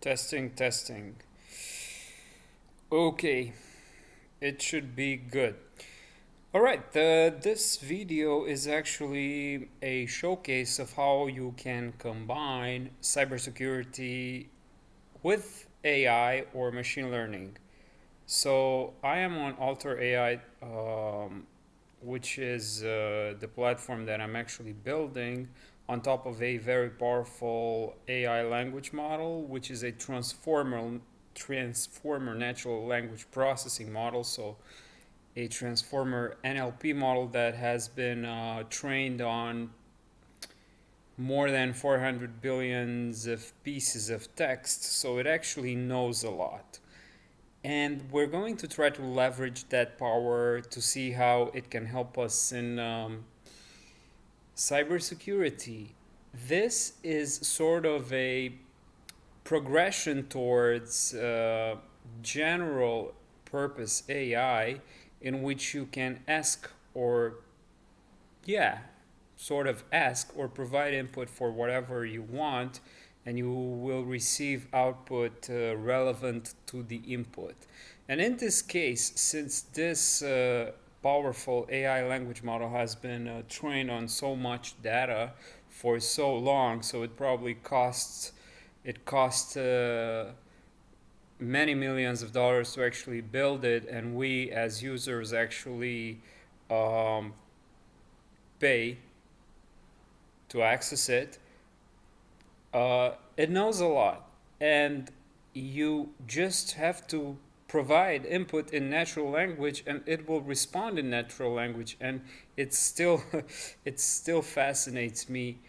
Testing, testing. Okay, it should be good. All right, this video is actually a showcase of how you can combine cybersecurity with AI or machine learning. So I am on AlterAI, which is the platform that I'm actually building on top of a very powerful AI language model, which is a transformer natural language processing model. So a transformer NLP model that has been trained on more than 400 billions of pieces of text. So it actually knows a lot. And we're going to try to leverage that power to see how it can help us in cybersecurity. This is sort of a progression towards general purpose AI in which you can ask or, yeah, sort of ask or provide input for whatever you want, and you will receive output relevant to the input. And in this case, since this powerful AI language model has been trained on so much data for so long, so it costs many millions of dollars to actually build it, and we as users actually um, pay to access it. It knows a lot, and you just have to provide input in natural language, and it will respond in natural language. And it's still, it still fascinates me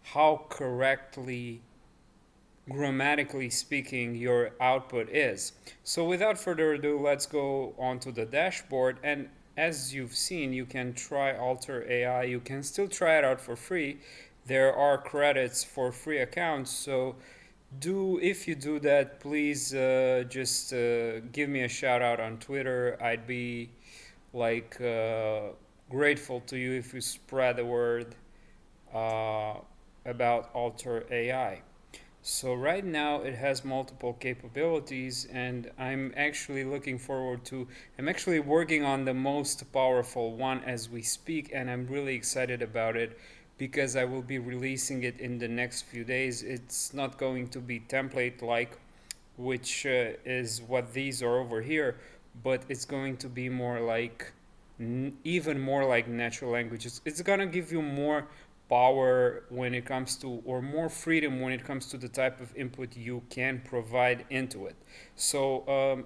how correctly, grammatically speaking, your output is. So without further ado, let's go onto the dashboard. And as you've seen, you can try Alter AI. You can still try it out for free. There are credits for free accounts. So if you do that, please just give me a shout out on Twitter. I'd be like grateful to you if you spread the word uh, about Alter AI. So right now it has multiple capabilities, and I'm actually working on the most powerful one as we speak, and I'm really excited about it because I will be releasing it in the next few days. It's not going to be template like, which is what these are over here, but it's going to be more like even more like natural languages. It's gonna give you more power when it comes to, or more freedom when it comes to the type of input you can provide into it. So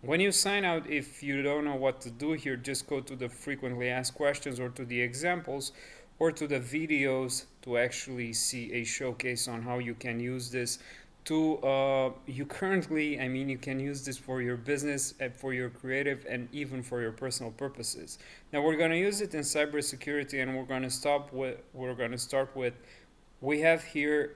when you sign out, if you don't know what to do here, just go to the frequently asked questions or to the examples or to the videos to actually see a showcase on how you can use this to you currently, I mean, you can use this for your business and for your creative and even for your personal purposes. Now we're going to use it in cybersecurity, and we're going to start with, we have here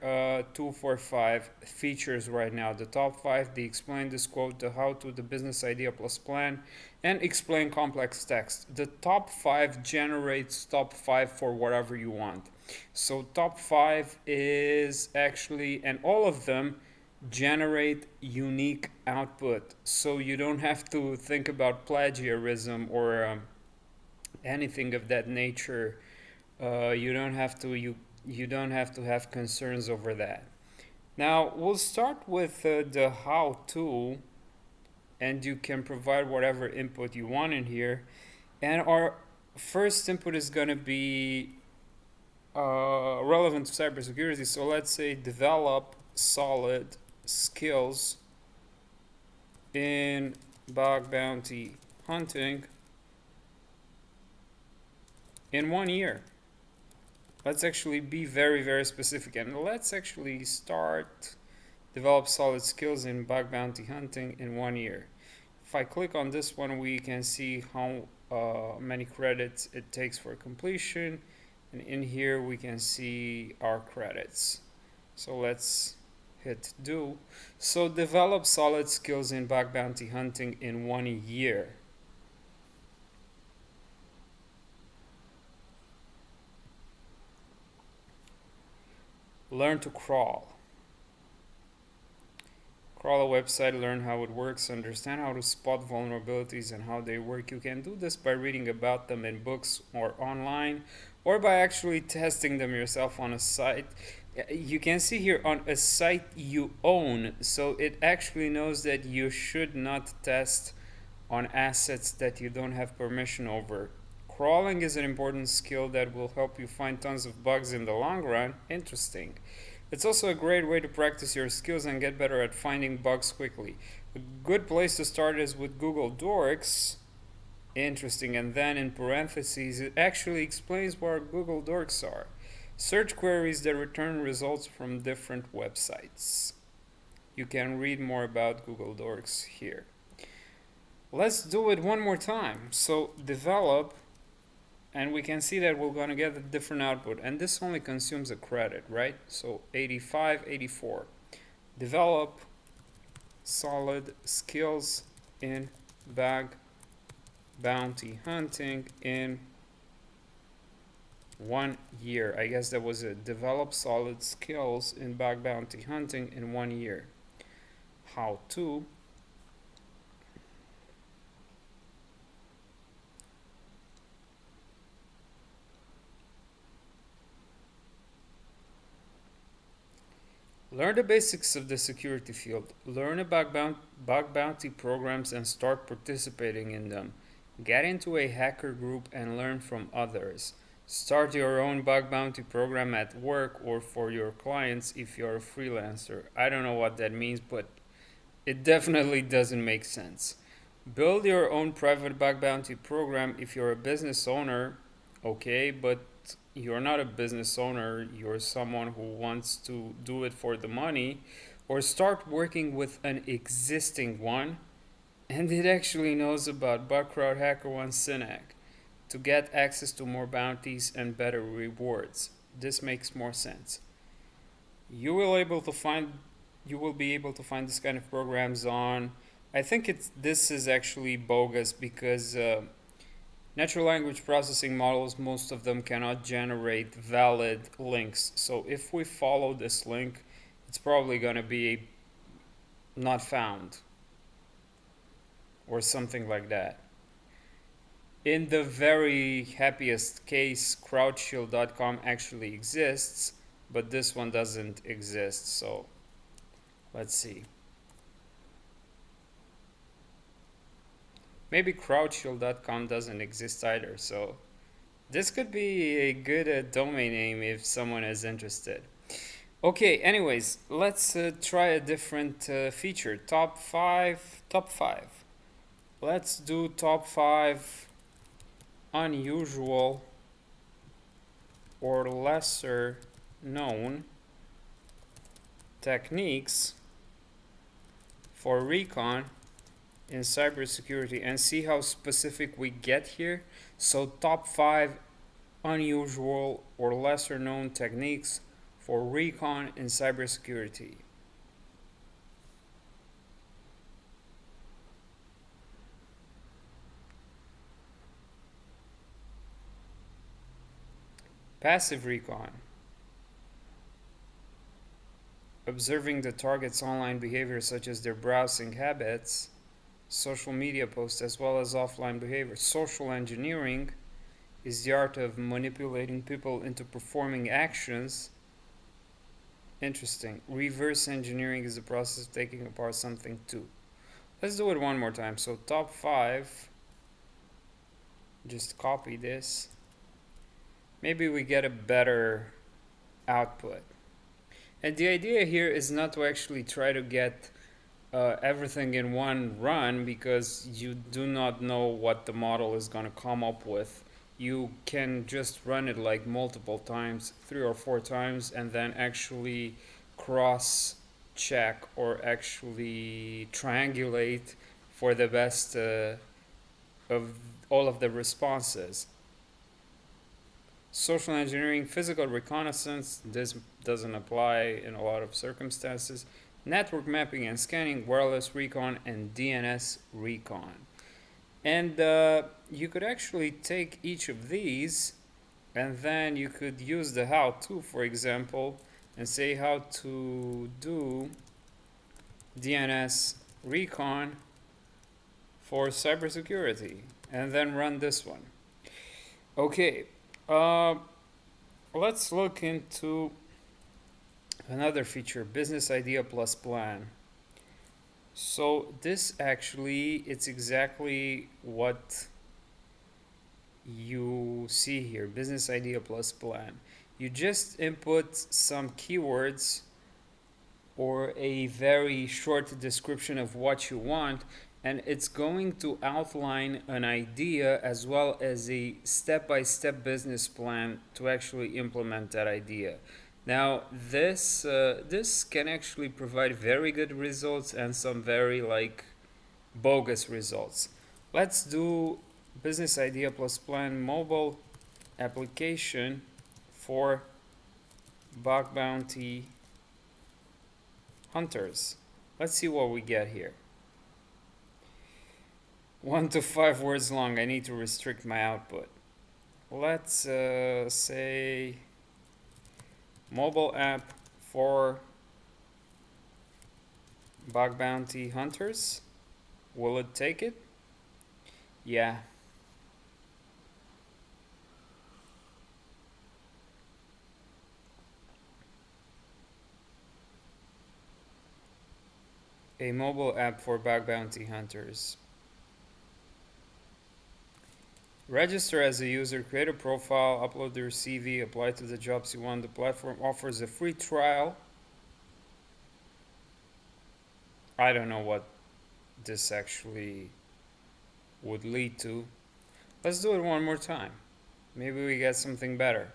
245 features right now. The top five: the explain, this quote, the how to, the business idea plus plan, and explain complex text. The top five generates top five for whatever you want. So top five is actually, and all of them generate unique output. So you don't have to think about plagiarism or anything of that nature. You don't have to have concerns over that. Now we'll start with the how to, and you can provide whatever input you want in here. And our first input is going to be relevant to cybersecurity. So let's say develop solid skills in bug bounty hunting in 1 year. Let's actually be very, very specific, and let's actually start develop solid skills in bug bounty hunting in 1 year. If I click on this one, we can see how many credits it takes for completion, and in here we can see our credits. So let's hit do. So develop solid skills in bug bounty hunting in 1 year. Learn to crawl. Crawl a website, learn how it works, understand how to spot vulnerabilities and how they work. You can do this by reading about them in books or online, or by actually testing them yourself on a site. You can see here on a site you own, so it actually knows that you should not test on assets that you don't have permission over. Crawling is an important skill that will help you find tons of bugs in the long run. Interesting. It's also a great way to practice your skills and get better at finding bugs quickly. A good place to start is with Google Dorks. Interesting. And then in parentheses, it actually explains what Google Dorks are. Search queries that return results from different websites. You can read more about Google Dorks here. Let's do it one more time. So develop, and we can see that we're going to get a different output, and this only consumes a credit, right? So 85, 84. Develop solid skills in bug bounty hunting in 1 year. I guess that was it. Develop solid skills in bug bounty hunting in 1 year. How to. Learn the basics of the security field. Learn about bug bounty programs and start participating in them. Get into a hacker group and learn from others. Start your own bug bounty program at work or for your clients if you're a freelancer. I don't know what that means, but it definitely doesn't make sense. Build your own private bug bounty program if you're a business owner, okay, but you're not a business owner, you're someone who wants to do it for the money, or start working with an existing one, and it actually knows about Bugcrowd, HackerOne, Synack to get access to more bounties and better rewards. This makes more sense. You will be able to find this kind of programs on. I think this is actually bogus because natural language processing models, most of them cannot generate valid links. So if we follow this link, it's probably going to be not found or something like that. In the very happiest case, crowdshield.com actually exists, but this one doesn't exist. So let's see. Maybe crowdshield.com doesn't exist either, so this could be a good domain name if someone is interested. Okay, anyways, let's try a different feature. Top 5. Let's do top 5 unusual or lesser known techniques for recon in cybersecurity, and see how specific we get here. So top 5 unusual or lesser known techniques for recon in cybersecurity. Passive recon. Observing the target's online behavior, such as their browsing habits, social media posts, as well as offline behavior. Social engineering is the art of manipulating people into performing actions. Interesting. Reverse engineering is the process of taking apart something too. Let's do it one more time. So top 5. Just copy this. Maybe we get a better output. And the idea here is not to actually try to get everything in one run, because you do not know what the model is going to come up with. You can just run it like multiple times, 3 or 4 times, and then actually cross check or actually triangulate for the best of all of the responses. Social engineering, physical reconnaissance, this doesn't apply in a lot of circumstances. Network mapping and scanning, wireless recon, and DNS recon. And you could actually take each of these, and then you could use the how-to, for example, and say how to do DNS recon for cybersecurity, and then run this one. Okay, uh, let's look into another feature, business idea plus plan. So this actually, it's exactly what you see here, business idea plus plan. You just input some keywords or a very short description of what you want, and it's going to outline an idea as well as a step-by-step business plan to actually implement that idea. Now, this can actually provide very good results and some very bogus results. Let's do business idea plus plan mobile application for bug bounty hunters. Let's see what we get here. 1 to 5 words long. I need to restrict my output. Let's say mobile app for bug bounty hunters. Will it take it? Yeah. A mobile app for bug bounty hunters. Register as a user, create a profile, upload your CV, apply to the jobs you want. The platform offers a free trial. I don't know what this actually would lead to. Let's do it one more time. Maybe we get something better.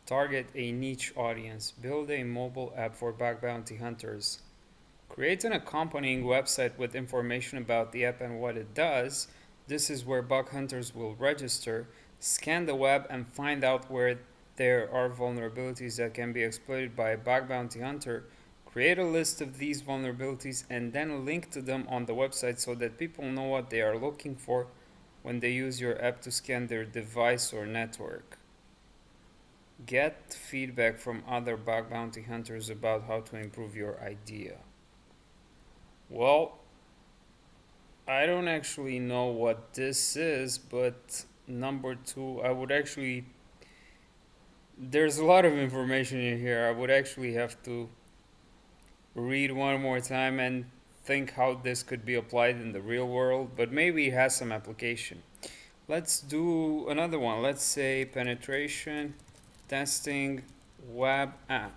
Target a niche audience. Build a mobile app for bug bounty hunters. Create an accompanying website with information about the app and what it does. This is where bug hunters will register. Scan the web and find out where there are vulnerabilities that can be exploited by a bug bounty hunter. Create a list of these vulnerabilities and then link to them on the website so that people know what they are looking for when they use your app to scan their device or network. Get feedback from other bug bounty hunters about how to improve your idea. Well, I don't actually know what this is, but number 2, there's a lot of information in here. I would actually have to read one more time and think how this could be applied in the real world, but maybe it has some application. Let's do another one. Let's say penetration testing web app.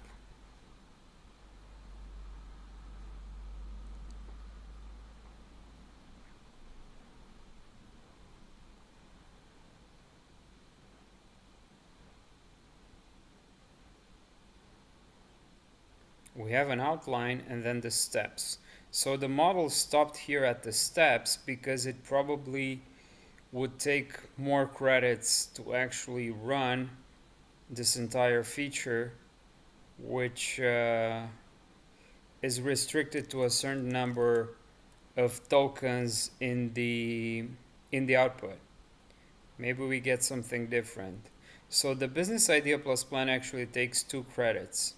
We have an outline and then the steps. So the model stopped here at the steps because it probably would take more credits to actually run this entire feature, which is restricted to a certain number of tokens in the output. Maybe we get something different. So the business idea plus plan actually takes 2 credits,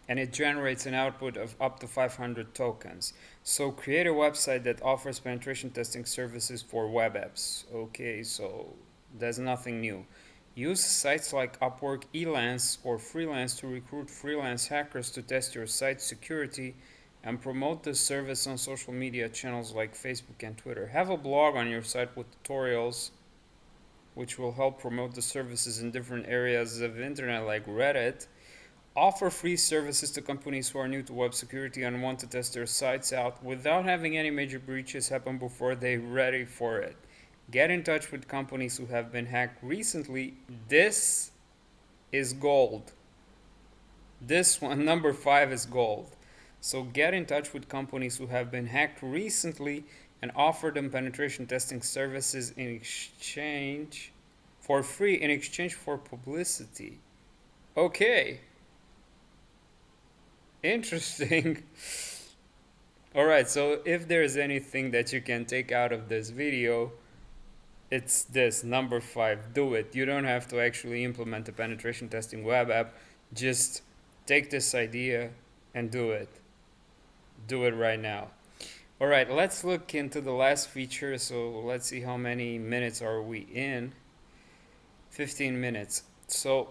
and it generates an output of up to 500 tokens. So create a website that offers penetration testing services for web apps. Okay, so there's nothing new. Use sites like Upwork, Elance, or Freelance to recruit freelance hackers to test your site's security and promote the service on social media channels like Facebook and Twitter. Have a blog on your site with tutorials which will help promote the services in different areas of the internet like Reddit. Offer free services to companies who are new to web security and want to test their sites out without having any major breaches happen before they're ready for it. Get in touch with companies who have been hacked recently. This is gold. This one, number 5, is gold. So get in touch with companies who have been hacked recently and offer them penetration testing services in exchange for free in exchange for publicity. Okay. Interesting. Alright, so if there's anything that you can take out of this video, It's this number 5. Do it. You don't have to actually implement a penetration testing web app. Just take this idea and do it. Do it right now. All right, let's look into the last feature. So let's see how many minutes are we in. 15 minutes. So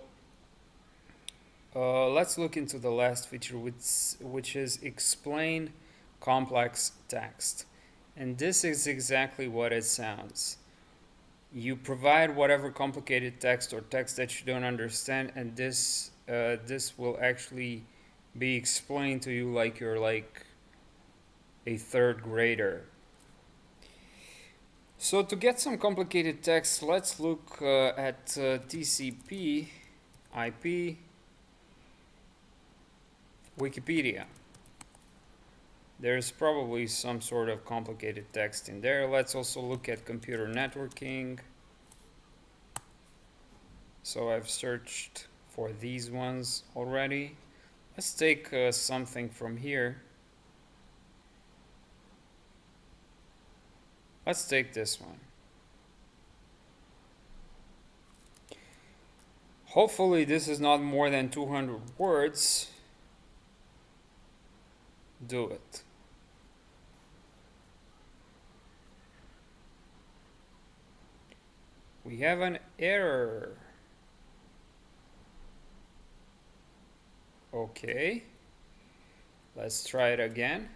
let's look into the last feature, which is explain complex text. And this is exactly what it sounds. You provide whatever complicated text or text that you don't understand, and this will actually be explained to you like you're like a third grader. So to get some complicated text, let's look at TCP IP Wikipedia. There's probably some sort of complicated text in there. Let's also look at computer networking. So I've searched for these ones already. Let's take something from here. Let's take this one. Hopefully this is not more than 200 words. Do it. We have an error. Okay. Let's try it again.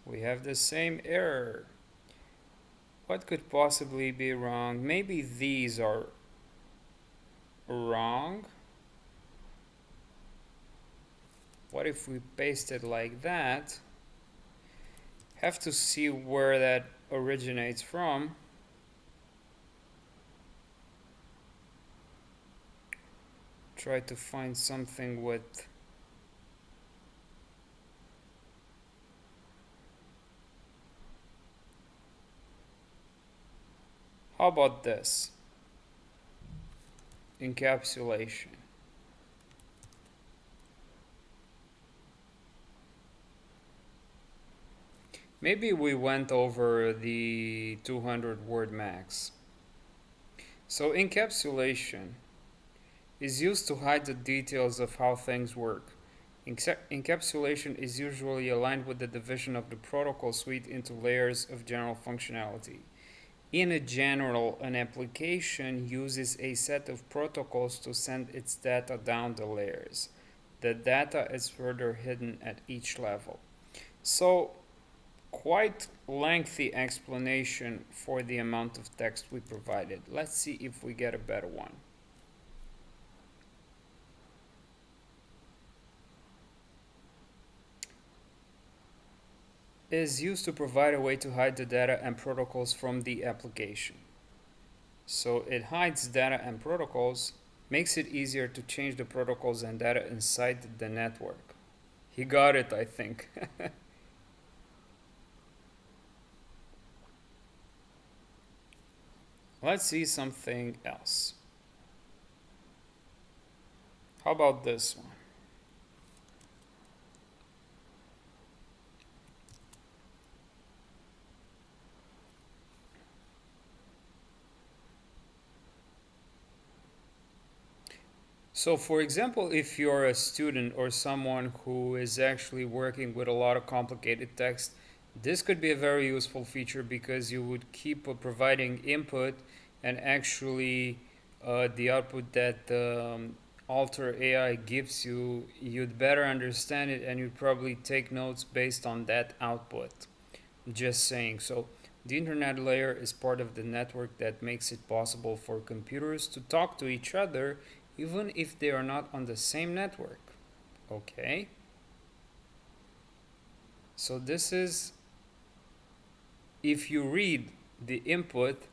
We have the same error. What could possibly be wrong? Maybe these are wrong. What if we paste it like that? Have to see where that originates from. Try to find something with how about this? Encapsulation. Maybe we went over the 200 word max. So encapsulation is used to hide the details of how things work. Encapsulation is usually aligned with the division of the protocol suite into layers of general functionality. In a general, an application uses a set of protocols to send its data down the layers. The data is further hidden at each level. So, quite lengthy explanation for the amount of text we provided. Let's see if we get a better one. Is used to provide a way to hide the data and protocols from the application. So it hides data and protocols, makes it easier to change the protocols and data inside the network. He got it, I think. Let's see something else. How about this one? So for example, if you're a student or someone who is actually working with a lot of complicated text, this could be a very useful feature because you would keep providing input and actually the output that AlterAI gives you, you'd better understand it and you'd probably take notes based on that output. Just saying. So the internet layer is part of the network that makes it possible for computers to talk to each other even if they are not on the same network. Okay? So this is, if you read the input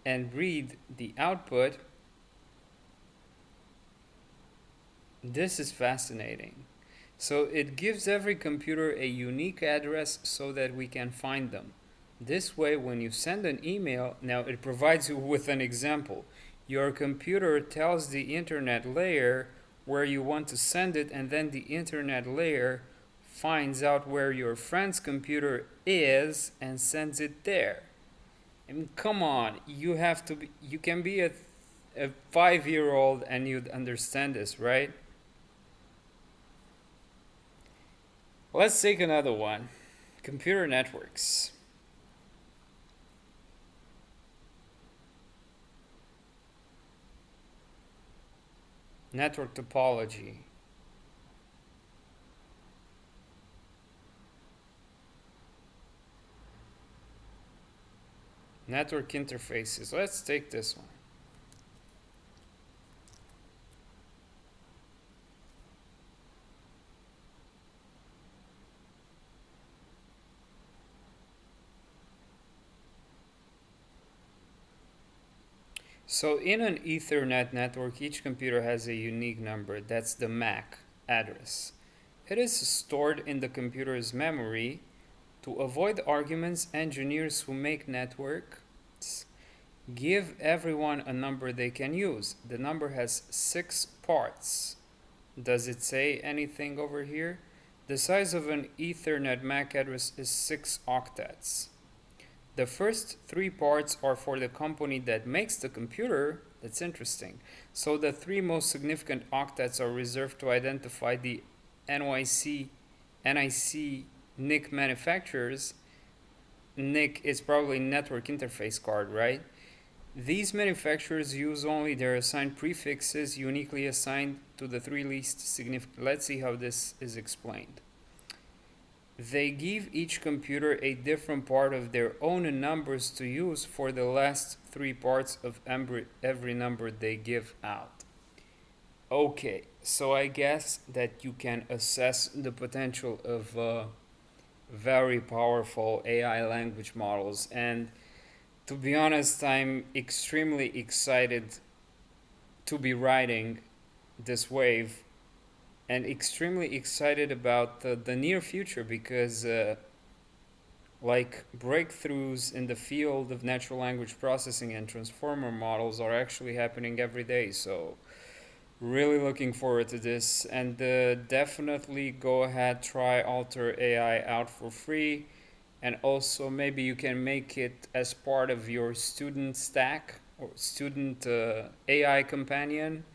and read the output, this is fascinating. So it gives every computer a unique address so that we can find them. This way, when you send an email, now it provides you with an example. Your computer tells the internet layer where you want to send it, and then the internet layer finds out where your friend's computer is and sends it there. I mean, come on, you can be a 5 year old and you'd understand this, right? Let's take another one. Computer networks. Network topology. Network interfaces. Let's take this one. So in an Ethernet network, each computer has a unique number. That's the MAC address. It is stored in the computer's memory. To avoid arguments, engineers who make networks give everyone a number they can use. The number has 6 parts. Does it say anything over here? The size of an Ethernet MAC address is 6 octets. The first 3 parts are for the company that makes the computer. That's interesting. So the 3 most significant octets are reserved to identify the NIC manufacturers. NIC is probably network interface card, right? These manufacturers use only their assigned prefixes uniquely assigned to the 3 least significant. Let's see how this is explained. They give each computer a different part of their own numbers to use for the last 3 parts of every number they give out. Okay, so I guess that you can assess the potential of very powerful AI language models. And to be honest, I'm extremely excited to be riding this wave and extremely excited about the near future because like breakthroughs in the field of natural language processing and transformer models are actually happening every day. So really looking forward to this, and definitely go ahead, try AlterAI out for free, and also maybe you can make it as part of your student stack or student AI companion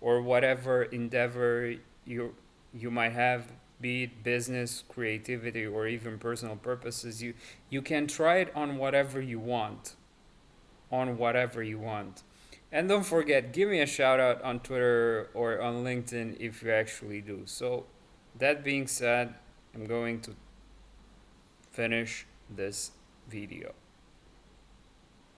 or whatever endeavor you might have, be it business, creativity, or even personal purposes. You can try it on whatever you want, on whatever you want. And don't forget, give me a shout out on Twitter or on LinkedIn if you actually do. So, that being said, I'm going to finish this video.